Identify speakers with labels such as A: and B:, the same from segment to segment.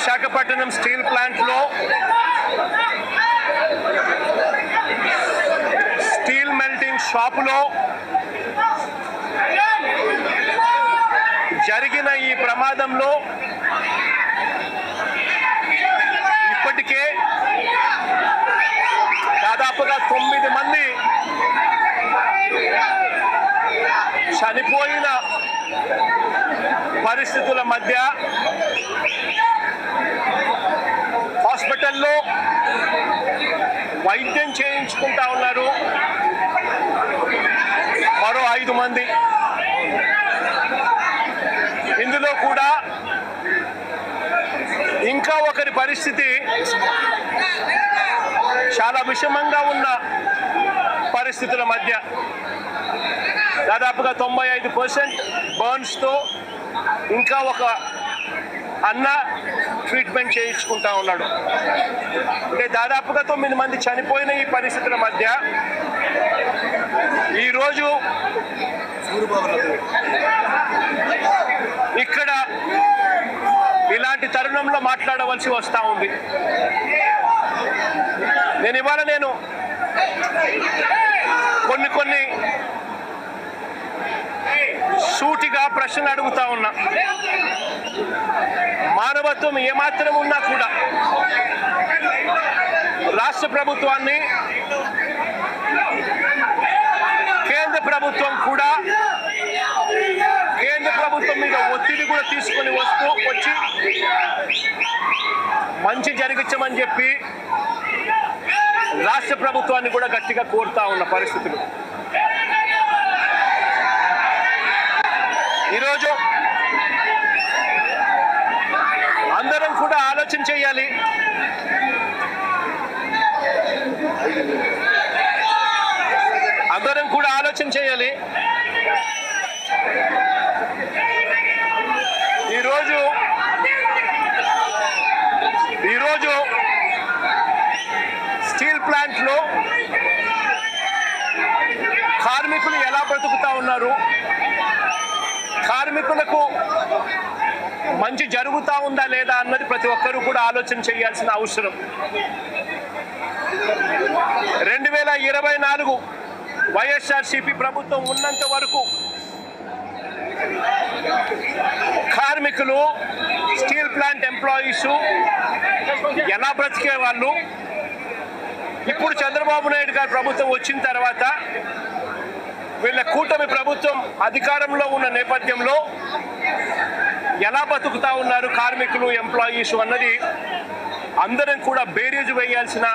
A: Visakhapatnam steel ప్లాంట్లో steel melting షాపులో జరిగిన ఈ ప్రమాదంలో ఇప్పటికే దాదాపుగా 9 మంది చనిపోయిన పరిస్థితుల మధ్య హాస్పిటల్లో వైద్యం చేయించుకుంటా ఉన్నారు మరో 5 మంది. ఇందులో కూడా ఇంకా ఒకరి పరిస్థితి చాలా విషమంగా ఉన్న పరిస్థితుల మధ్య దాదాపుగా 95% బర్న్స్తో ఇంకా ఒక అన్న ట్రీట్మెంట్ చేయించుకుంటా ఉన్నాడు. అంటే దాదాపుగా 9 మంది చనిపోయిన ఈ పరిస్థితుల మధ్య ఈరోజు ఇక్కడ ఇలాంటి తరుణంలో మాట్లాడవలసి వస్తూ ఉంది. ఇవాళ కొన్ని సూటిగా ప్రశ్నలు అడుగుతా ఉన్నా. మానవత్వం ఏమాత్రం ఉన్నా కూడా రాష్ట్ర ప్రభుత్వాన్ని, కేంద్ర ప్రభుత్వం కూడా కేంద్ర ప్రభుత్వం మీద ఒత్తిడి కూడా తీసుకొని వచ్చి మంచి జరిగించమని చెప్పి రాష్ట్ర ప్రభుత్వాన్ని కూడా గట్టిగా కోరుతా ఉన్న పరిస్థితులు. ఈరోజు అందరం కూడా ఆలోచన చేయాలి. ఈరోజు స్టీల్ ప్లాంట్లో కార్మికులు ఎలా బ్రతుకుతా ఉన్నారు, కార్మికులకు మంచి జరుగుతా ఉందా లేదా అన్నది ప్రతి ఒక్కరూ కూడా ఆలోచన చేయాల్సిన అవసరం. 2024 వైఎస్ఆర్సీపీ ప్రభుత్వం ఉన్నంత వరకు కార్మికులు, స్టీల్ ప్లాంట్ ఎంప్లాయీస్ ఎలా బ్రతికే వాళ్ళు, ఇప్పుడు చంద్రబాబు నాయుడు గారి ప్రభుత్వం వచ్చిన తర్వాత వీళ్ళ కూటమి ప్రభుత్వం అధికారంలో ఉన్న నేపథ్యంలో ఎలా బతుకుతా ఉన్నారు కార్మికులు, ఎంప్లాయీస్ అన్నది అందరం కూడా బేరీజు వేయాల్సిన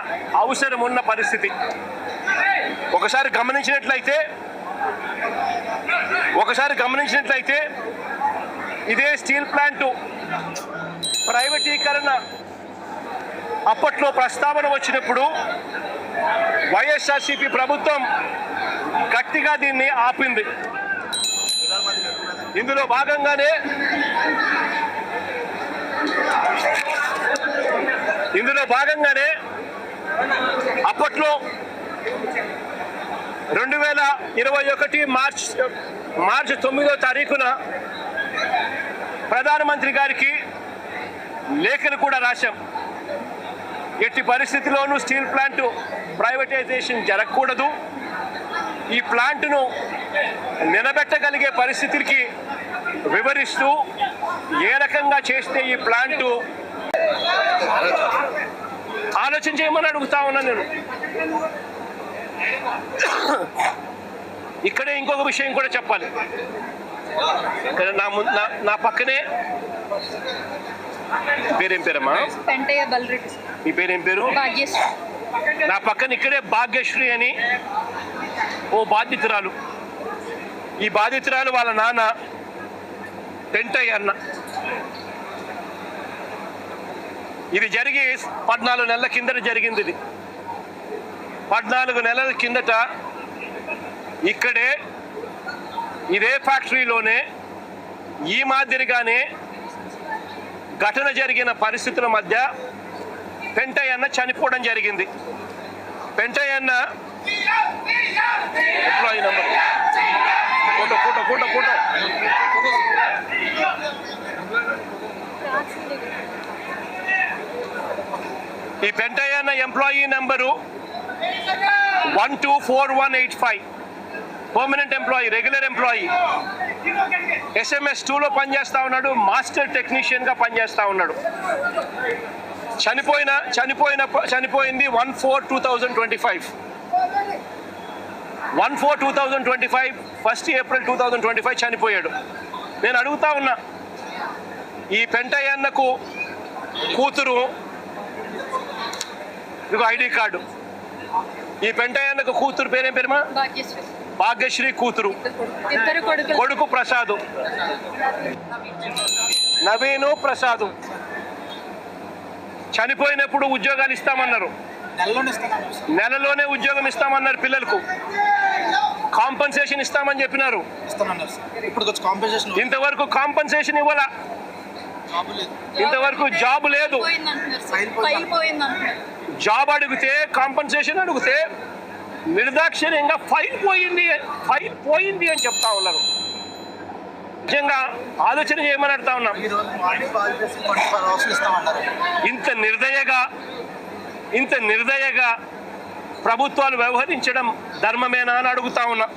A: అవసరం ఉన్న పరిస్థితి. ఒకసారి గమనించినట్లయితే ఇదే స్టీల్ ప్లాంటు ప్రైవేటీకరణ అప్పట్లో ప్రస్తావన వచ్చినప్పుడు వైఎస్ఆర్సీపీ ప్రభుత్వం గట్టిగా దీన్ని ఆపింది. ఇందులో భాగంగానే అప్పట్లో 2021 మార్చి 9వ తారీఖున ప్రధానమంత్రి గారికి లేఖను కూడా రాశాం. ఎట్టి పరిస్థితిలోనూ స్టీల్ ప్లాంట్ ప్రైవేటైజేషన్ జరగకూడదు, ఈ ప్లాంట్ను నిలబెట్టగలిగే పరిస్థితికి వివరిస్తూ ఏ రకంగా చేస్తే ఈ ప్లాంటు ఆలోచన చేయమని అడుగుతా ఉన్నాను నేను. ఇక్కడే ఇంకొక విషయం కూడా చెప్పాలి. ఇక్కడ నా పక్కనే పేరేం పేరమ్మా? మీ పేరేం పేరు? నా పక్కన ఇక్కడే భాగ్యశ్రీ అని ఓ బాధితురాలు. ఈ బాధితురాలు వాళ్ళ నాన్న పెంటయ్య అన్న. ఇది జరిగి 14 నెలల కిందట జరిగింది. ఇది 14 నెలల కిందట ఇక్కడే ఇదే ఫ్యాక్టరీలోనే ఈ మాదిరిగానే ఘటన జరిగిన పరిస్థితుల మధ్య పెంటయ్య అన్న చనిపోవడం జరిగింది. పెంటయ్య అన్న ఎంప్లాయీ నెంబర్ ఫోటో ఈ పెంటయ్యన్న employee number 124185, permanent employee, regular employee. SMS 2లో పనిచేస్తూ ఉన్నాడు, మాస్టర్ టెక్నీషియన్గా పనిచేస్తూ ఉన్నాడు. చనిపోయింది 1/4/2025. 1/4/2025, 1 April 2025 చనిపోయాడు. నేను అడుగుతా ఉన్నా, ఈ పెంటయ్యన్నకు కూతురు, ఇదిగో ఐడి కార్డు. ఈ పెంటయ్యన్నకు కూతురు పేరేం పేరుమా? భాగ్యశ్రీ కూతురు. కొడుకు ప్రసాదు, నవీను ప్రసాదు. చనిపోయినప్పుడు ఉద్యోగాలు ఇస్తామన్నారు, నెలలోనే ఉద్యోగం ఇస్తామన్నారు పిల్లలకు. కాంపన్సేషన్ ఇస్తామని చెప్పినారు, ఇంతవరకు కాంపన్సేషన్ ఇవ్వాల. ఇంతవరకు జాబ్ లేదు. జాబ్ అడిగితే, కాంపన్సేషన్ అడిగితే నిర్దాక్షిణ్యంగా ఫైల్ పోయింది అని చెప్తా ఉన్నారు. నిజంగా ఆలోచన చేయమని అడుగుతా ఉన్నాం. ఇంత నిర్దయగా ప్రభుత్వాలు వ్యవహరించడం ధర్మమేనా అని అడుగుతా ఉన్నా.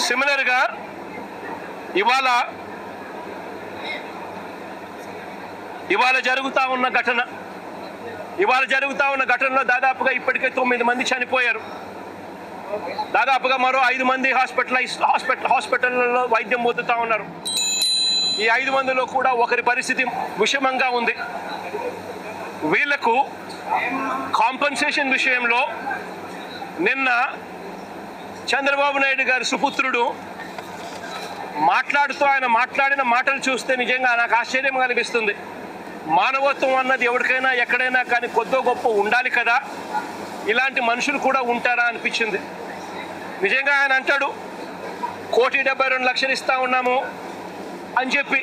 A: సిమిలర్గా ఇవాళ జరుగుతూ ఉన్న ఘటనలో దాదాపుగా ఇప్పటికే 9 మంది చనిపోయారు. దాదాపుగా మరో 5 మంది హాస్పిటల్లో వైద్యం పొందుతూ ఉన్నారు. ఈ 5 మందిలో కూడా ఒకరి పరిస్థితి విషమంగా ఉంది. వీళ్లకు కాంపన్సేషన్ విషయంలో నిన్న చంద్రబాబు నాయుడు గారి సుపుత్రుడు ఆయన మాట్లాడిన మాటలు చూస్తే నిజంగా నాకు ఆశ్చర్యం కలిగిస్తుంది. మానవత్వం అన్నది ఎవరికైనా ఎక్కడైనా కానీ కొద్దో గొప్ప ఉండాలి కదా, ఇలాంటి మనుషులు కూడా ఉంటారా అనిపించింది. నిజంగా ఆయన అంటాడు 1,72,00,000 ఇస్తా ఉన్నాము అని చెప్పి.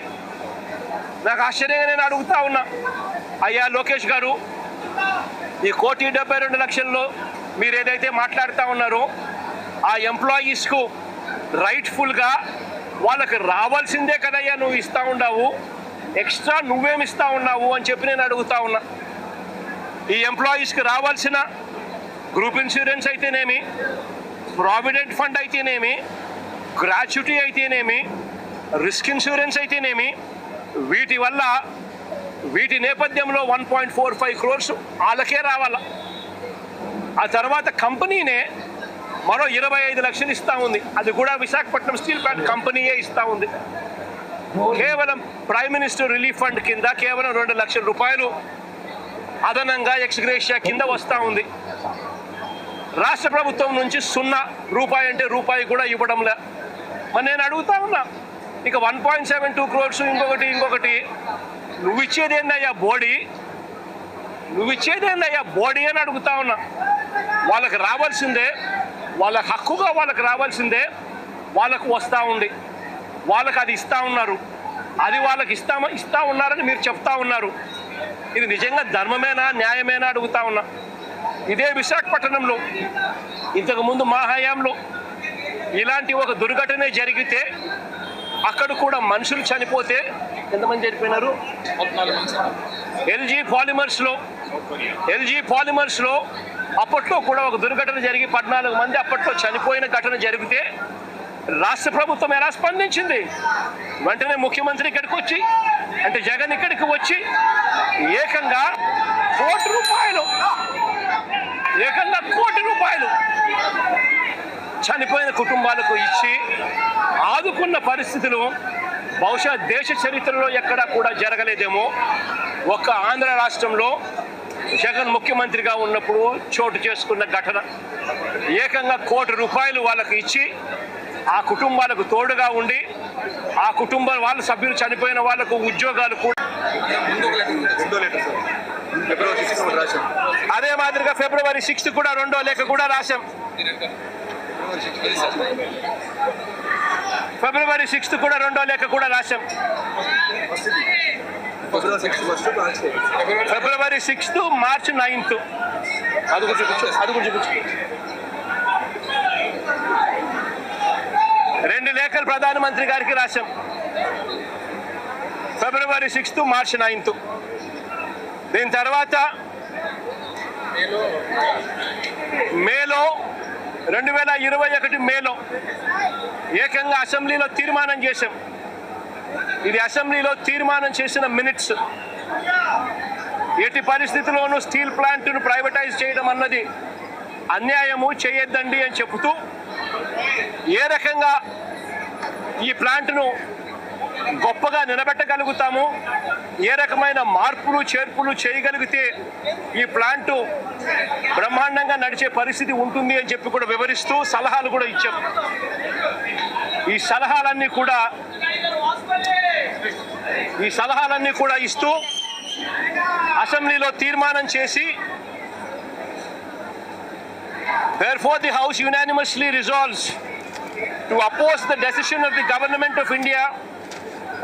A: నాకు ఆశ్చర్యంగా నేను అడుగుతా ఉన్నా, అయ్యా లోకేష్ గారు, ఈ 1,72,00,000లో మీరు ఏదైతే మాట్లాడుతూ ఉన్నారో ఆ ఎంప్లాయీస్కు రైట్ఫుల్గా వాళ్ళకి రావాల్సిందే కదయ్యా నువ్వు ఇస్తూ ఉన్నావు, ఎక్స్ట్రా నువ్వేమి ఇస్తూ ఉన్నావు అని చెప్పి నేను అడుగుతా ఉన్నా. ఈ ఎంప్లాయీస్కి రావాల్సిన గ్రూప్ ఇన్సూరెన్స్ అయితేనేమి, ప్రావిడెంట్ ఫండ్ అయితేనేమి, గ్రాట్యుటీ అయితేనేమి, రిస్క్ ఇన్సూరెన్స్ అయితేనేమి, వీటి నేపథ్యంలో 1.45 crores వాళ్ళకే రావాలా. ఆ తర్వాత కంపెనీనే మరో 25 లక్షలు ఇస్తూ ఉంది. అది కూడా విశాఖపట్నం స్టీల్ ప్లాంట్ కంపెనీయే ఇస్తూ ఉంది. కేవలం ప్రైమ్ మినిస్టర్ రిలీఫ్ ఫండ్ కింద కేవలం 2 లక్షల రూపాయలు అదనంగా ఎక్స్గ్రేషియా కింద వస్తూ ఉంది. రాష్ట్ర ప్రభుత్వం నుంచి 0 రూపాయి అంటే రూపాయి కూడా ఇవ్వడంలే. మరి నేను అడుగుతా ఉన్నా, ఇక 1.72 crores ఇంకొకటి నువ్వు ఇచ్చేదేందయ్యా బోడీ అని అడుగుతా ఉన్నా. వాళ్ళకి రావాల్సిందే, వాళ్ళ హక్కుగా వాళ్ళకి రావాల్సిందే వాళ్ళకు వస్తూ ఉంది. వాళ్ళకి అది ఇస్తూ ఉన్నారు, అది వాళ్ళకి ఇస్తూ ఉన్నారని మీరు చెప్తా ఉన్నారు. ఇది నిజంగా ధర్మమేనా, న్యాయమేనా అడుగుతా ఉన్నా. ఇదే విశాఖపట్నంలో ఇంతకుముందు మా హయాంలో ఇలాంటి ఒక దుర్ఘటన జరిగితే అక్కడ కూడా మనుషులు చనిపోతే ఎంతమంది చనిపోయినారు? ఎల్జీ పాలిమర్స్లో అప్పట్లో కూడా ఒక దుర్ఘటన జరిగి 14 మంది అప్పట్లో చనిపోయిన ఘటన జరిగితే రాష్ట్ర ప్రభుత్వం ఎలా స్పందించింది? వెంటనే ముఖ్యమంత్రి ఇక్కడికి వచ్చి, అంటే జగన్ ఇక్కడికి వచ్చి ఏకంగా ₹1 కోటి చనిపోయిన కుటుంబాలకు ఇచ్చి ఆదుకున్న పరిస్థితులు బహుశా దేశ చరిత్రలో ఎక్కడా కూడా జరగలేదేమో. ఒక్క ఆంధ్ర రాష్ట్రంలో జగన్ ముఖ్యమంత్రిగా ఉన్నప్పుడు చోటు చేసుకున్న ఘటన. ఏకంగా ₹1 కోటి వాళ్ళకి ఇచ్చి ఆ కుటుంబాలకు తోడుగా ఉండి ఆ వాళ్ళ సభ్యులు చనిపోయిన వాళ్ళకు ఉద్యోగాలు కూడా అదే మాదిరిగా February 6 కూడా 2వ లేఖ కూడా రాశాం. February 6 కూడా 2వ లేఖ కూడా రాశాం. February 6, March 9. అది కూడా చూపించు. 2 లేఖలు ప్రధానమంత్రి గారికి రాశాం. ఫిబ్రవరి 6th, మార్చి 9th. దీని తర్వాత మేలో 2021 మేలో ఏకంగా అసెంబ్లీలో తీర్మానం చేశాం. ఇది అసెంబ్లీలో తీర్మానం చేసిన మినిట్స్. ఎట్టి పరిస్థితుల్లోనూ స్టీల్ ప్లాంట్ను ప్రైవేటైజ్ చేయడం అన్నది అన్యాయము, చేయొద్దండి అని చెబుతూ ఏ రకంగా ఈ ప్లాంట్ను గొప్పగా నిలబెట్టగలుగుతాము, ఏ రకమైన మార్పులు చేర్పులు చేయగలిగితే ఈ ప్లాంటు బ్రహ్మాండంగా నడిచే పరిస్థితి ఉంటుంది అని చెప్పి కూడా వివరిస్తూ సలహాలు కూడా ఇచ్చాం. ఈ సలహాలన్నీ కూడా ఇస్తూ అసెంబ్లీలో తీర్మానం చేసి, therefore the House unanimously resolves to oppose the decision of the Government of India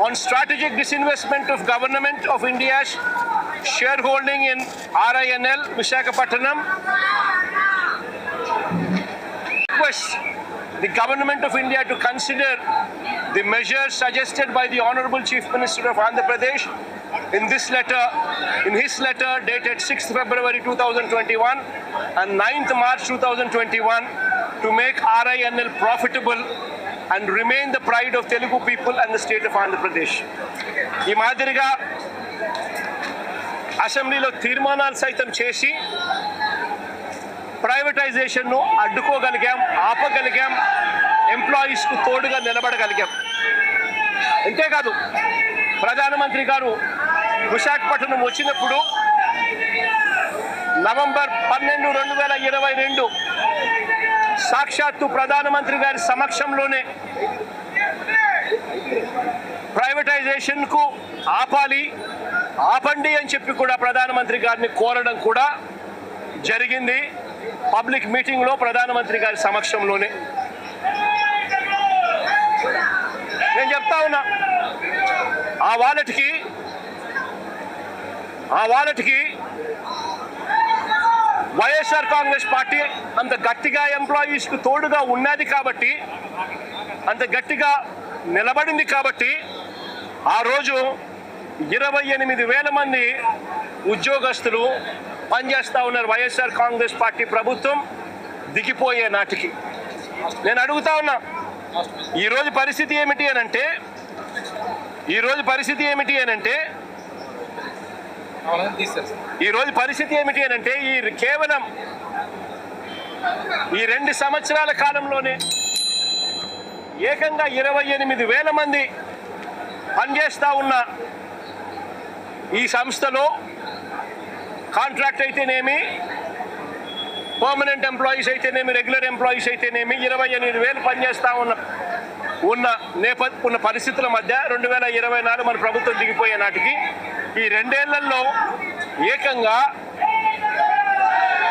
A: on strategic disinvestment of Government of India's shareholding in RINL Visakhapatnam. Request the Government of India to consider the measures suggested by the Honorable Chief Minister of Andhra Pradesh in his letter dated 6th February 2021 and 9th March 2021 to make RINL profitable and remain the pride of Telugu people and the state of Andhra Pradesh. ఈ మాదిరిగా అసెంబ్లీలో తీర్మానాలు సైతం చేసి ప్రైవేటైజేషన్ను అడ్డుకోగలిగాం, ఆపగలిగాం, ఎంప్లాయీస్కు తోడుగా నిలబడగలిగాం. అంతేకాదు, ప్రధానమంత్రి గారు విశాఖపట్నం వచ్చినప్పుడు నవంబర్ 12, 2022 సాక్షాత్తు ప్రధానమంత్రి గారి సమక్షంలోనే ప్రైవేటైజేషన్కు ఆపండి అని చెప్పి కూడా ప్రధానమంత్రి గారిని కోరడం కూడా జరిగింది. పబ్లిక్ మీటింగ్లో ప్రధానమంత్రి గారి సమక్షంలోనే. నేను చెప్తా ఉన్నా, ఆ వాలెట్కి వైఎస్ఆర్ కాంగ్రెస్ పార్టీ అంత గట్టిగా ఎంప్లాయీస్కు తోడుగా ఉన్నది కాబట్టి, అంత గట్టిగా నిలబడింది కాబట్టి ఆ రోజు 28,000 మంది ఉద్యోగస్తులు పనిచేస్తూ ఉన్నారు వైఎస్ఆర్ కాంగ్రెస్ పార్టీ ప్రభుత్వం దిగిపోయే నాటికి. నేను అడుగుతా ఉన్నా, ఈరోజు పరిస్థితి ఏమిటి అనంటే కేవలం ఈ 2 సంవత్సరాల కాలంలోనే ఏకంగా 28,000 మంది పనిచేస్తూ ఉన్న ఈ సంస్థలో కాంట్రాక్ట్ అయితేనేమి, పర్మనెంట్ ఎంప్లాయీస్ అయితేనేమి, రెగ్యులర్ ఎంప్లాయీస్ అయితేనేమి 28,000 పనిచేస్తూ ఉన్న పరిస్థితుల మధ్య 2024 మన ప్రభుత్వం దిగిపోయే నాటికి ఈ 2 ఏళ్లలో ఏకంగా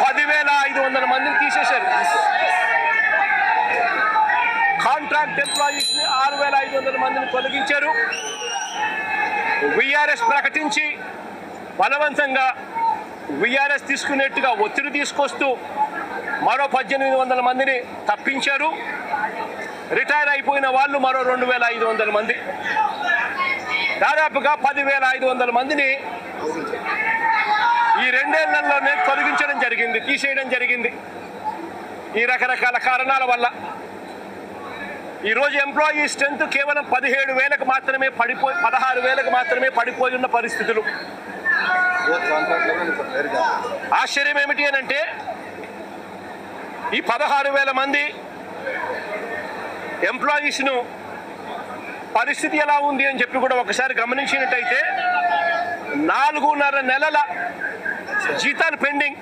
A: 10,500 మందిని తీసేశారు. కాంట్రాక్ట్ ఎంప్లాయీస్ని 6,500 మందిని తొలగించారు. విఆర్ఎస్ ప్రకటించి బలవంతంగా విఆర్ఎస్ తీసుకునేట్టుగా ఒత్తిడి తీసుకొస్తూ మరో 1,800 మందిని తప్పించారు. రిటైర్ అయిపోయిన వాళ్ళు మరో 2,500 మంది, దాదాపుగా 10,500 మందిని ఈ 2 ఏళ్లలోనే తొలగించడం జరిగింది, తీసేయడం జరిగింది. ఈ రకరకాల కారణాల వల్ల ఈరోజు ఎంప్లాయీ స్ట్రెంత్ కేవలం 17,000కు మాత్రమే 16,000కు మాత్రమే పడిపోయి ఉన్న పరిస్థితులు. ఆశ్చర్యం ఏమిటి అనంటే ఈ 16,000 మంది ఎంప్లాయీస్ను పరిస్థితి ఎలా ఉంది అని చెప్పి కూడా ఒకసారి గమనించినట్టయితే 4.5 నెలల జీతాలు పెండింగ్,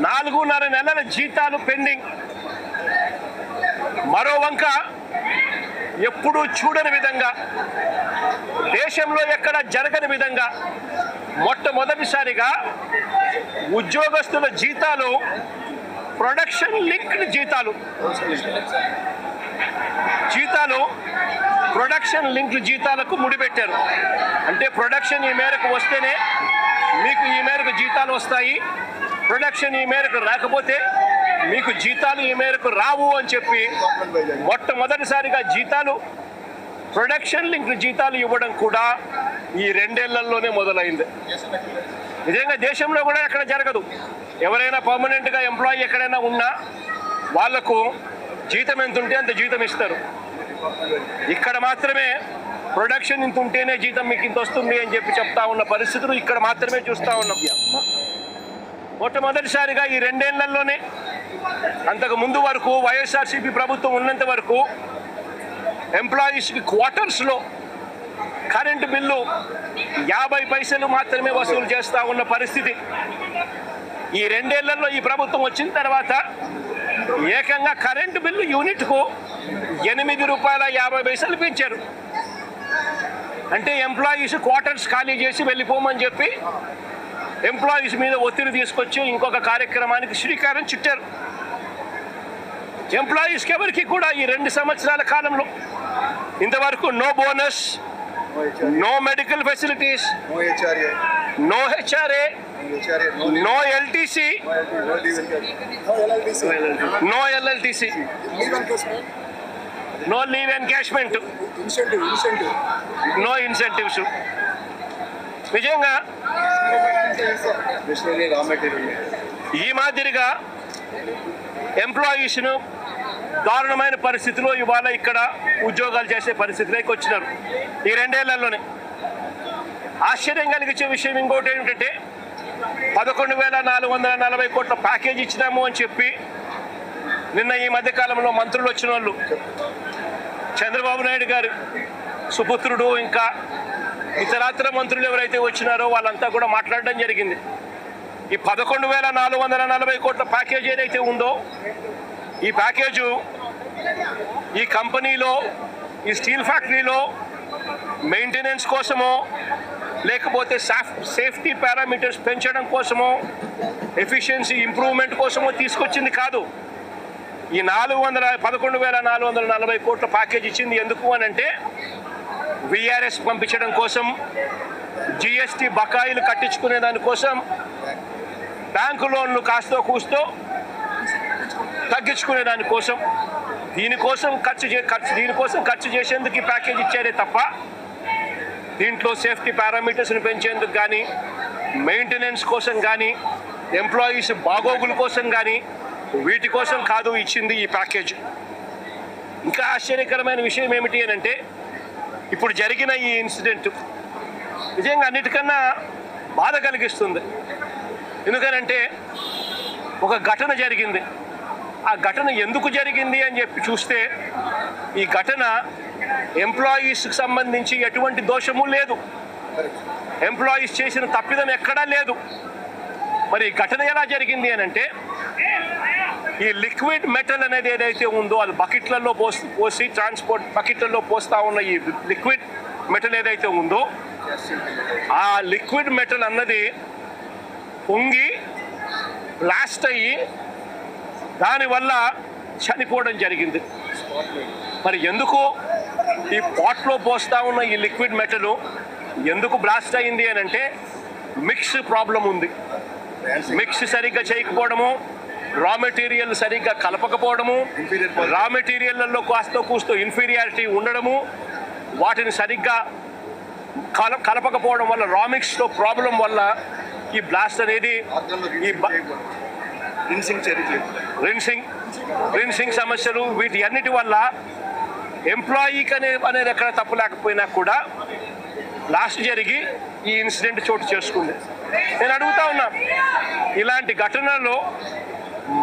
A: 4.5 నెలల జీతాలు పెండింగ్. మరో వంక ఎప్పుడూ చూడని విధంగా, దేశంలో ఎక్కడ జరగని విధంగా మొట్టమొదటిసారిగా ఉద్యోగస్తుల జీతాలు ప్రొడక్షన్ లింక్డ్ ప్రొడక్షన్ లింక్డ్ జీతాలకు ముడిపెట్టారు. అంటే ప్రొడక్షన్ ఈ మేరకు వస్తేనే మీకు ఈ మేరకు జీతాలు వస్తాయి, ప్రొడక్షన్ ఈ మేరకు రాకపోతే మీకు జీతాలు ఈ మేరకు రావు అని చెప్పి మొట్టమొదటిసారిగా జీతాలు ప్రొడక్షన్ లింక్ జీతాలు ఇవ్వడం కూడా ఈ 2 ఏళ్లలోనే మొదలైంది. నిజంగా దేశంలో కూడా ఎక్కడ జరగదు. ఎవరైనా పర్మనెంట్గా ఎంప్లాయీ ఎక్కడైనా ఉన్నా వాళ్లకు జీతం ఎంత ఉంటే అంత జీతం ఇస్తారు. ఇక్కడ మాత్రమే ప్రొడక్షన్ ఇంత ఉంటేనే జీతం మీకు ఇంత వస్తుంది అని చెప్పి చెప్తా ఉన్న పరిస్థితులు ఇక్కడ మాత్రమే చూస్తూ ఉన్నాం. మొట్టమొదటిసారిగా ఈ 2 ఏళ్లలోనే, అంతకు ముందు వరకు వైఎస్ఆర్సీపీ ప్రభుత్వం ఉన్నంత వరకు ఎంప్లాయీస్కి క్వార్టర్స్లో కరెంటు బిల్లు 50 పైసలు మాత్రమే వసూలు చేస్తూ ఉన్న పరిస్థితి. ఈ 2 ఏళ్లలో ఈ ప్రభుత్వం వచ్చిన తర్వాత ఏకంగా కరెంటు బిల్లు యూనిట్కు ₹8.50 పెంచారు. అంటే ఎంప్లాయీస్ క్వార్టర్స్ ఖాళీ చేసి వెళ్ళిపోమని చెప్పి ఎంప్లాయీస్ మీద ఒత్తిడి తీసుకొచ్చి ఇంకొక కార్యక్రమానికి శ్రీకారం చుట్టారు. ఎంప్లాయీస్కి ఎవరికి కూడా ఈ 2 సంవత్సరాల కాలంలో ఇంతవరకు no bonus, no medical facilities, no HRA, no LTC, no LLTC, no leave encashment, no incentives. నిజంగా ఈ మాదిరిగా ఎంప్లాయీస్ను దారుణమైన పరిస్థితిలో ఇవాళ ఇక్కడ ఉద్యోగాలు చేసే పరిస్థితిలోకి వచ్చినారు ఈ 2 ఏళ్లలోనే. ఆశ్చర్యం కలిగించే విషయం ఇంకోటి ఏంటంటే 11,440 కోట్ల ప్యాకేజ్ ఇచ్చినాము అని చెప్పి నిన్న ఈ మధ్యకాలంలో మంత్రులు వచ్చిన వాళ్ళు, చంద్రబాబు నాయుడు గారు సుపుత్రుడు ఇంకా ఇతరాతర మంత్రులు ఎవరైతే వచ్చినారో వాళ్ళంతా కూడా మాట్లాడడం జరిగింది. ఈ 11,440 కోట్ల ప్యాకేజ్ ఏదైతే ఉందో ఈ ప్యాకేజు ఈ కంపెనీలో, ఈ స్టీల్ ఫ్యాక్టరీలో మెయింటెనెన్స్ కోసమో లేకపోతే సేఫ్టీ పారామీటర్స్ పెంచడం కోసమో ఎఫిషియన్సీ ఇంప్రూవ్మెంట్ కోసమో తీసుకొచ్చింది కాదు. ఈ 11,440 కోట్ల ప్యాకేజ్ ఇచ్చింది ఎందుకు అని అంటే విఆర్ఎస్ పంపించడం కోసం, జిఎస్టీ బకాయిలు కట్టించుకునే దానికోసం, బ్యాంకు లోన్లు కాస్తో కూస్తో తగ్గించుకునే దానికోసం, దీనికోసం ఖర్చు చేసేందుకు ఈ ప్యాకేజ్ ఇచ్చారే తప్ప దీంట్లో సేఫ్టీ పారామీటర్స్ని పెంచేందుకు కానీ, మెయింటెనెన్స్ కోసం కానీ, ఎంప్లాయీస్ బాగోగుల కోసం కానీ వీటి కోసం కాదు ఇచ్చింది ఈ ప్యాకేజ్. ఇంకా ఆశ్చర్యకరమైన విషయం ఏమిటి అని అంటే ఇప్పుడు జరిగిన ఈ ఇన్సిడెంట్ నిజంగా అన్నిటికన్నా బాధ కలిగిస్తుంది. ఎందుకనంటే ఒక ఘటన జరిగింది. ఆ ఘటన ఎందుకు జరిగింది అని చెప్పి చూస్తే ఈ ఘటన ఎంప్లాయీస్కి సంబంధించి ఎటువంటి దోషము లేదు, ఎంప్లాయీస్ చేసిన తప్పిదం ఎక్కడా లేదు. మరి ఈ ఘటన ఎలా జరిగింది అని అంటే ఈ లిక్విడ్ మెటల్ అనేది ఏదైతే ఉందో అది బకెట్లలో పోసి ట్రాన్స్పోర్ట్ బకెట్లలో పోస్తా ఉన్న ఈ లిక్విడ్ మెటల్ ఏదైతే ఉందో ఆ లిక్విడ్ మెటల్ అన్నది పొంగి బ్లాస్ట్ అయ్యి దానివల్ల చనిపోవడం జరిగింది. మరి ఎందుకు ఈ పాట్లో పోస్తా ఉన్న ఈ లిక్విడ్ మెటల్ ఎందుకు బ్లాస్ట్ అయింది అని అంటే మిక్స్ ప్రాబ్లం ఉంది. మిక్స్ సరిగ్గా చేయకపోవడము, రా మెటీరియల్ సరిగ్గా కలపకపోవడము, రా మెటీరియల్లో కాస్తో కూస్తో ఇన్ఫీరియారిటీ ఉండడము, వాటిని సరిగ్గా కలపకపోవడం వల్ల రా మిక్స్లో ప్రాబ్లం వల్ల ఈ బ్లాస్ట్ అనేది ఈ రిన్సింగ్ సమస్యలు వీటి అన్నిటి వల్ల ఎంప్లాయీకి అనేది ఎక్కడ తప్పు లేకపోయినా కూడా బ్లాస్ట్ జరిగి ఈ ఇన్సిడెంట్ చోటు చేసుకుంది. నేను అడుగుతా ఉన్నా, ఇలాంటి ఘటనలో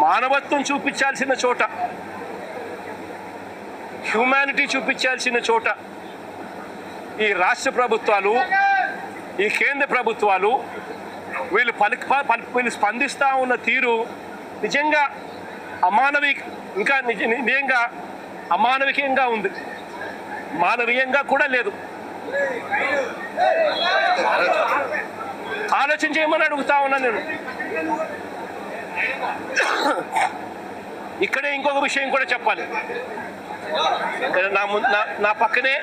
A: మానవత్వం చూపించాల్సిన చోట, హ్యూమానిటీ చూపించాల్సిన చోట ఈ రాష్ట్ర ప్రభుత్వాలు, ఈ కేంద్ర ప్రభుత్వాలు వీళ్ళు స్పందిస్తూ ఉన్న తీరు నిజంగా నిజంగా అమానవికంగా ఉంది, మానవీయంగా కూడా లేదు. ఆలోచన చేయమని అడుగుతా ఉన్నా నేను. ఇక్కడే ఇంకొక విషయం కూడా చెప్పాలి. నా పక్కనే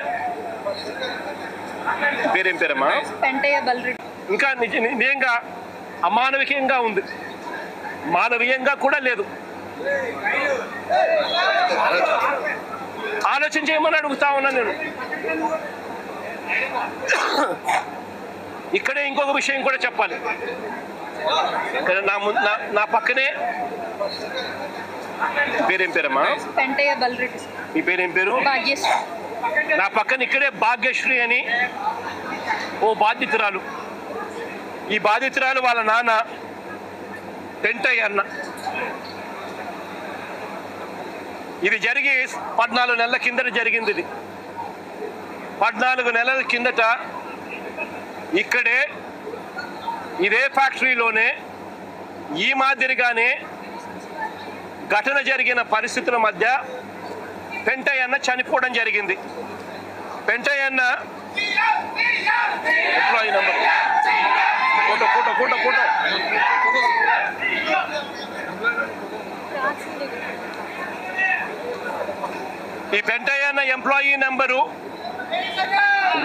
A: పేరేం పేరమ్మా, ఇంకా నిజంగా అమానవికంగా ఉంది, మానవీయంగా కూడా లేదు. ఆలోచన చేయమని అడుగుతా ఉన్నా నేను. ఇక్కడే ఇంకొక విషయం కూడా చెప్పాలి. ఇక్కడ నా పక్కనే పేరేం పేరమ్మా? మీ పేరేం పేరు? నా పక్కన ఇక్కడే భాగ్యశ్రీ అని ఓ బాధితురాలు. ఈ బాధితురాలు వాళ్ళ నాన్న పెంటయ్య అన్న. ఇది జరిగి 14 నెలల కిందట జరిగింది. ఇది 14 నెలల కిందట ఇక్కడే ఇదే ఫ్యాక్టరీలోనే ఈ మాదిరిగానే ఘటన జరిగిన పరిస్థితుల మధ్య పెంటయ్య అన్న చనిపోవడం జరిగింది. పెంటయ్య అన్న employee number photo photo photo photo ఈ పెంటయ్య అన్న employee number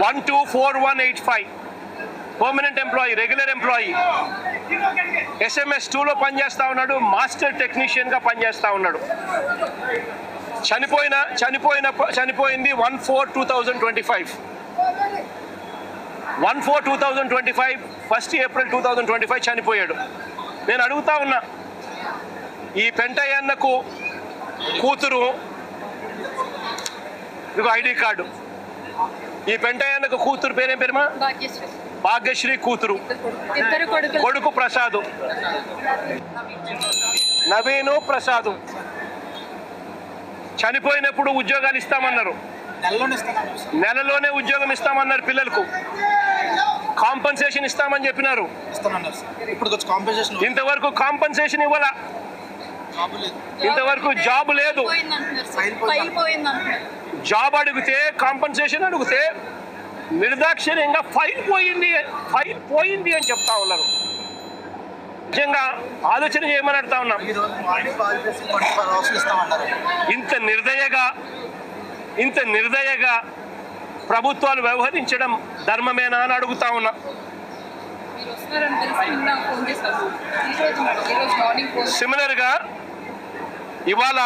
A: 124185. Permanent employee, regular employee. SMS 2లో పనిచేస్తా ఉన్నాడు. మాస్టర్ టెక్నీషియన్గా పనిచేస్తా ఉన్నాడు. చనిపోయింది 1/4/2025. 1/4/2025 1 ఏప్రిల్ 2025 చనిపోయాడు. నేను అడుగుతా ఉన్నా, ఈ పెంటయ్య అన్నకు కూతురు, ఇదిగో ఐడి కార్డు. ఈ పెంటయ్య అన్నకు కూతురు పేరేం పేరుమా? భాగ్యశ్రీ కూతురు. కొడుకు ప్రసాద్, నవీను ప్రసాద్. చనిపోయినప్పుడు ఉద్యోగాలు ఇస్తామన్నారు, నెలలోనే ఉద్యోగం ఇస్తామన్నారు పిల్లలకు. కాంపన్సేషన్ ఇస్తామని చెప్పినారు. ఇంతవరకు కాంపన్సేషన్ ఇవ్వాల. ఇంతవరకు జాబ్ లేదు. జాబ్ అడిగితే, కాంపన్సేషన్ అడిగితే నిర్దాక్షిణ్యంగా ఫైల్ పోయింది అని చెప్తా ఉన్నారు. నిజంగా ఆలోచన చేయమని అడుగుతా ఉన్నాం. ఇంత నిర్దయగా ప్రభుత్వాలు వ్యవహరించడం ధర్మమేనా అని అడుగుతా ఉన్నా. సిమిలర్గా ఇవాళ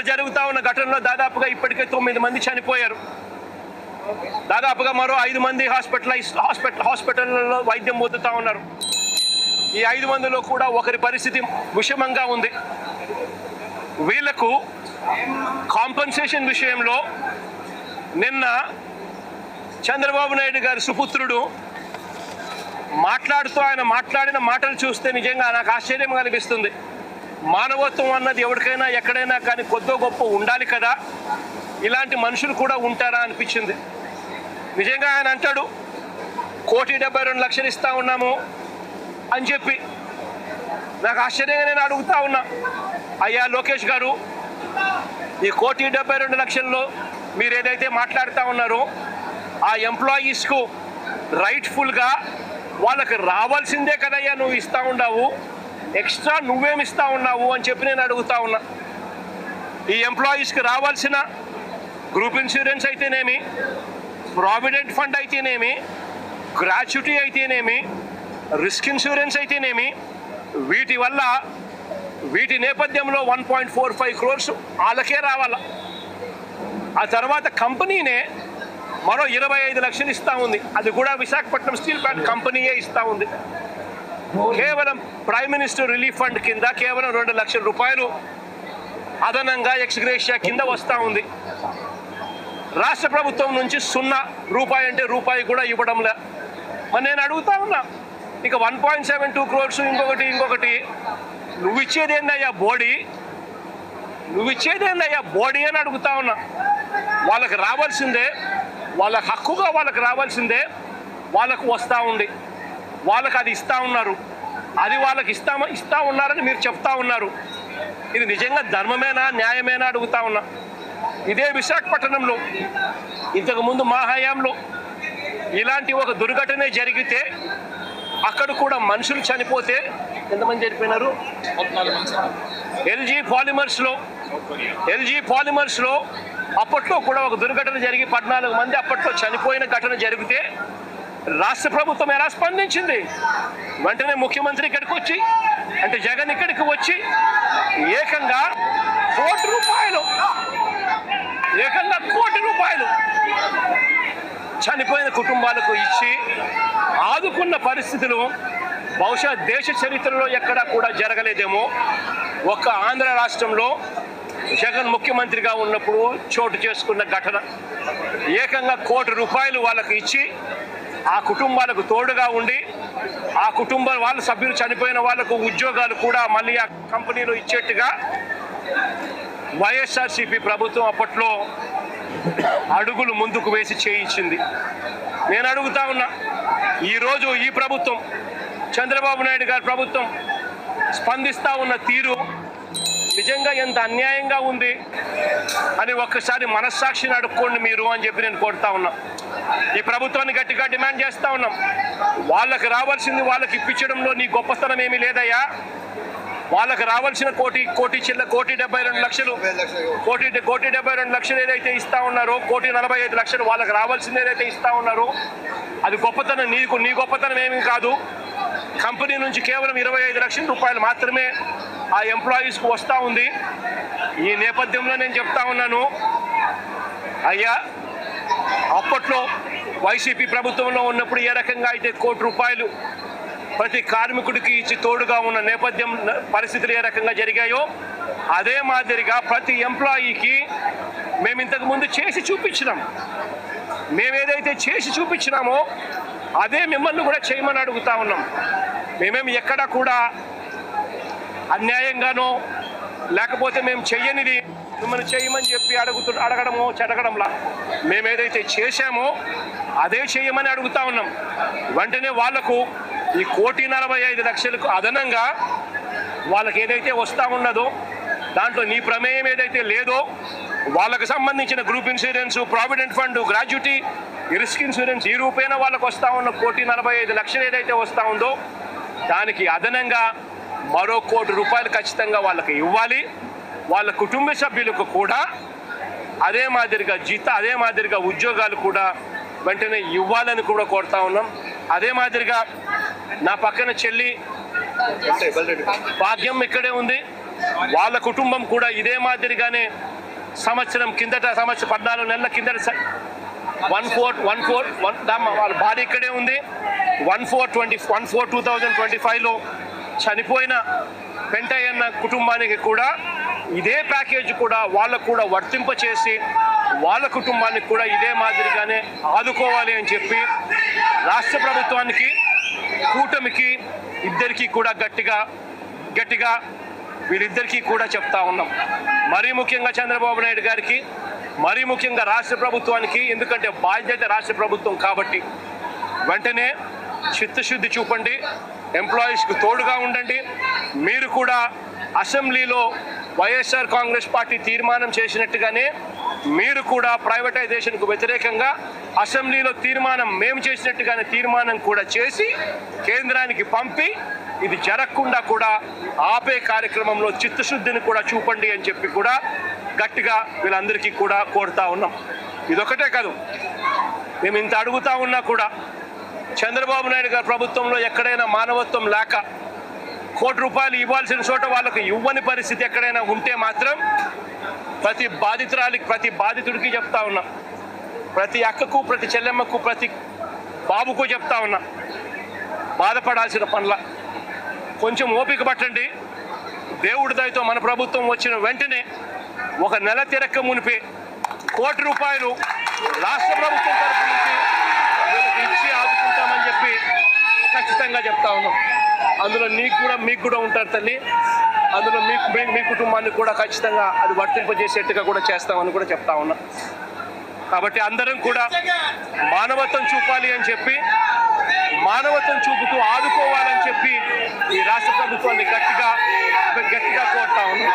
A: జరుగుతా ఉన్న ఘటనలో దాదాపుగా ఇప్పటికే 9 మంది చనిపోయారు. దాదాపుగా మరో 5 మంది హాస్పిటల్లో వైద్యం పొందుతా ఉన్నారు. ఈ 5 మందిలో కూడా ఒకరి పరిస్థితి విషమంగా ఉంది. వీళ్లకు కాంపన్సేషన్ విషయంలో నిన్న చంద్రబాబు నాయుడు గారి సుపుత్రుడు ఆయన మాట్లాడిన మాటలు చూస్తే నిజంగా నాకు ఆశ్చర్యం అనిపిస్తుంది. మానవత్వం అన్నది ఎవరికైనా ఎక్కడైనా కానీ కొద్దో గొప్ప ఉండాలి కదా, ఇలాంటి మనుషులు కూడా ఉంటారా అనిపించింది. నిజంగా ఆయన అంటాడు 1,72,00,000 ఇస్తా ఉన్నాము అని చెప్పి. నాకు ఆశ్చర్యంగా నేను అడుగుతా ఉన్నా, అయ్యా లోకేష్ గారు, ఈ 1,72,00,000లో మీరు ఏదైతే మాట్లాడుతూ ఉన్నారో ఆ ఎంప్లాయీస్కు రైట్ఫుల్గా వాళ్ళకి రావాల్సిందే కదయ్యా నువ్వు ఇస్తూ ఉన్నావు, ఎక్స్ట్రా నువ్వేమి ఇస్తూ ఉన్నావు అని చెప్పి నేను అడుగుతా ఉన్నా. ఈ ఎంప్లాయీస్కి రావాల్సిన గ్రూప్ ఇన్సూరెన్స్ అయితేనేమి, ప్రావిడెంట్ ఫండ్ అయితేనేమి, గ్రాట్యుటీ అయితేనేమి, రిస్క్ ఇన్సూరెన్స్ అయితేనేమి, వీటి నేపథ్యంలో 1.45 crores వాళ్ళకే రావాలా. ఆ తర్వాత కంపెనీనే మరో 25 లక్షలు ఇస్తూ ఉంది. అది కూడా విశాఖపట్నం స్టీల్ ప్లాంట్ కంపెనీయే ఇస్తూ ఉంది. కేవలం ప్రైమ్ మినిస్టర్ రిలీఫ్ ఫండ్ కింద కేవలం 2 లక్షల రూపాయలు అదనంగా ఎక్స్గ్రేషియా కింద వస్తూ ఉంది. రాష్ట్ర ప్రభుత్వం నుంచి 0 రూపాయి అంటే రూపాయి కూడా ఇవ్వడంలే. మరి నేను అడుగుతా ఉన్నా, ఇక 1.72 crores ఇంకొకటి నువ్వు ఇచ్చేదేందయ్యా బోడీ అని అడుగుతా ఉన్నా. వాళ్ళకి రావాల్సిందే, వాళ్ళ హక్కుగా వాళ్ళకి రావాల్సిందే వాళ్ళకు వస్తూ ఉంది. వాళ్ళకి అది ఇస్తూ ఉన్నారు, అది వాళ్ళకి ఇస్తూ ఉన్నారని మీరు చెప్తా ఉన్నారు. ఇది నిజంగా ధర్మమేనా, న్యాయమేనా అడుగుతా ఉన్నా. ఇదే విశాఖపట్నంలో ఇంతకుముందు మా హయాంలో ఇలాంటి ఒక దుర్ఘటన జరిగితే అక్కడ కూడా మనుషులు చనిపోతే ఎంతమంది చనిపోయినారు? ఎల్జీ పాలిమర్స్లో అప్పట్లో కూడా ఒక దుర్ఘటన జరిగి 14 మంది అప్పట్లో చనిపోయిన ఘటన జరిగితే రాష్ట్ర ప్రభుత్వం ఎలా స్పందించింది? వెంటనే ముఖ్యమంత్రి ఇక్కడికి వచ్చి అంటే జగన్ ఇక్కడికి వచ్చి ఏకంగా కోటి రూపాయలు చనిపోయిన కుటుంబాలకు ఇచ్చి ఆదుకున్న పరిస్థితులు బహుశా దేశ చరిత్రలో ఎక్కడా కూడా జరగలేదేమో. ఒక్క ఆంధ్ర రాష్ట్రంలో జగన్ ముఖ్యమంత్రిగా ఉన్నప్పుడు చోటు చేసుకున్న ఘటన. ఏకంగా కోటి రూపాయలు వాళ్ళకి ఇచ్చి ఆ కుటుంబాలకు తోడుగా ఉండి ఆ వాళ్ళ సభ్యులు చనిపోయిన వాళ్లకు ఉద్యోగాలు కూడా మళ్ళీ ఆ కంపెనీలో ఇచ్చేట్టుగా వైఎస్ఆర్సీపీ ప్రభుత్వం అప్పట్లో అడుగులు ముందుకు వేసి చేయించింది. నేను అడుగుతా ఉన్నా, ఈరోజు ఈ ప్రభుత్వం చంద్రబాబు నాయుడు గారి ప్రభుత్వం స్పందిస్తూ ఉన్న తీరు నిజంగా ఎంత అన్యాయంగా ఉంది అని ఒక్కసారి మనస్సాక్షిని అడుక్కోండి మీరు అని చెప్పి నేను కోరుతా ఉన్నా. ఈ ప్రభుత్వాన్ని గట్టిగా డిమాండ్ చేస్తూ ఉన్నాం. వాళ్ళకి రావాల్సింది వాళ్ళకి ఇప్పించడంలో నీ గొప్పతనం ఏమీ లేదయ్యా. వాళ్ళకి రావాల్సిన కోటి 72 లక్షలు ఏదైతే ఇస్తా ఉన్నారో, 1,45 లక్షలు వాళ్ళకి రావాల్సింది ఏదైతే ఇస్తా ఉన్నారో అది గొప్పతనం. నీ గొప్పతనం ఏమీ కాదు. కంపెనీ నుంచి కేవలం 25 లక్షల రూపాయలు మాత్రమే ఆ ఎంప్లాయీస్కు వస్తూ ఉంది. ఈ నేపథ్యంలో నేను చెప్తా ఉన్నాను, అయ్యా అప్పట్లో వైసీపీ ప్రభుత్వంలో ఉన్నప్పుడు ఏ రకంగా అయితే కోటి రూపాయలు ప్రతి కార్మికుడికి ఇచ్చి తోడుగా ఉన్న నేపథ్యం పరిస్థితులు ఏ రకంగా జరిగాయో అదే మాదిరిగా ప్రతి ఎంప్లాయీకి మేము ఇంతకు ముందు చేసి చూపించినాం. మేమేదైతే చేసి చూపించినామో అదే మిమ్మల్ని కూడా చేయమని అడుగుతా ఉన్నాం. మేమేమి ఎక్కడా కూడా అన్యాయంగానో లేకపోతే మేము చెయ్యనిది మిమ్మల్ని చేయమని చెప్పి అడగడంలా మేమేదైతే చేశామో అదే చేయమని అడుగుతా ఉన్నాం. వెంటనే వాళ్లకు ఈ 1,45 లక్షలకు అదనంగా వాళ్ళకి ఏదైతే వస్తూ ఉన్నదో దాంట్లో నీ ప్రమేయం ఏదైతే లేదో వాళ్ళకు సంబంధించిన group insurance, provident fund, gratuity, risk insurance ఈ రూపేణ వాళ్ళకు వస్తూ ఉన్న 1,45 లక్షలు ఏదైతే వస్తూ ఉందో దానికి అదనంగా మరో 1 కోటి రూపాయలు ఖచ్చితంగా వాళ్ళకి ఇవ్వాలి. వాళ్ళ కుటుంబ సభ్యులకు కూడా అదే మాదిరిగా ఉద్యోగాలు కూడా వెంటనే ఇవ్వాలని కూడా కోరుతా ఉన్నాం. అదే మాదిరిగా నా పక్కన చెల్లి భాగ్యం ఇక్కడే ఉంది. వాళ్ళ కుటుంబం కూడా ఇదే మాదిరిగానే సంవత్సరం 14 నెలల కిందట 1/4 వాళ్ళ భార్య ఇక్కడే ఉంది. 1/4/2025లో చనిపోయిన పెంటయ్యన్న కుటుంబానికి కూడా ఇదే ప్యాకేజ్ కూడా వాళ్ళకు కూడా వర్తింపచేసి వాళ్ళ కుటుంబానికి కూడా ఇదే మాదిరిగానే ఆదుకోవాలి అని చెప్పి రాష్ట్ర ప్రభుత్వానికి, కూటమికి ఇద్దరికీ కూడా గట్టిగా వీళ్ళిద్దరికీ కూడా చెప్తా ఉన్నాం. మరీ ముఖ్యంగా చంద్రబాబు నాయుడు గారికి, మరీ ముఖ్యంగా రాష్ట్ర ప్రభుత్వానికి, ఎందుకంటే బాధ్యత రాష్ట్ర ప్రభుత్వం కాబట్టి వెంటనే చిత్తశుద్ధి చూపండి, ఎంప్లాయీస్కు తోడుగా ఉండండి. మీరు కూడా అసెంబ్లీలో వైఎస్ఆర్ కాంగ్రెస్ పార్టీ తీర్మానం చేసినట్టుగానే మీరు కూడా ప్రైవేటైజేషన్కు వ్యతిరేకంగా అసెంబ్లీలో మేము చేసినట్టుగానే తీర్మానం కూడా చేసి కేంద్రానికి పంపి ఇది జరగకుండా కూడా ఆపే కార్యక్రమంలో చిత్తశుద్ధిని కూడా చూపండి అని చెప్పి కూడా గట్టిగా వీళ్ళందరికీ కూడా కోరుతా ఉన్నాం. ఇదొకటే కాదు, మేము ఇంత అడుగుతా ఉన్నా కూడా చంద్రబాబు నాయుడు గారి ప్రభుత్వంలో ఎక్కడైనా మానవత్వం లేక 1 కోటి రూపాయలు ఇవ్వాల్సిన చోట వాళ్ళకు ఇవ్వని పరిస్థితి ఎక్కడైనా ఉంటే మాత్రం ప్రతి బాధితుడికి చెప్తా ఉన్నా, ప్రతి అక్కకు, ప్రతి చెల్లెమ్మకు, ప్రతి బాబుకు చెప్తా ఉన్నా, బాధపడాల్సిన పనుల కొంచెం ఓపిక పట్టండి. దేవుడి దయతో మన ప్రభుత్వం వచ్చిన వెంటనే 1 నెల తిరక్క మునిపే 1 కోటి రూపాయలు రాష్ట్ర ప్రభుత్వం తరఫు నుంచి ఇచ్చి ఆదుకుంటామని చెప్పి ఖచ్చితంగా చెప్తా ఉన్నాం. అందులో మీకు కూడా ఉంటారు తల్లి, అందులో మీ కుటుంబాన్ని కూడా ఖచ్చితంగా అది వర్తింపజేసేట్టుగా కూడా చేస్తామని కూడా చెప్తా ఉన్నాం. కాబట్టి అందరం కూడా మానవత్వం చూపాలి అని చెప్పి, మానవత్వం చూపుతూ ఆదుకోవాలని చెప్పి ఈ రాష్ట్ర ప్రభుత్వాన్ని గట్టిగా కోరుతా ఉన్నాం.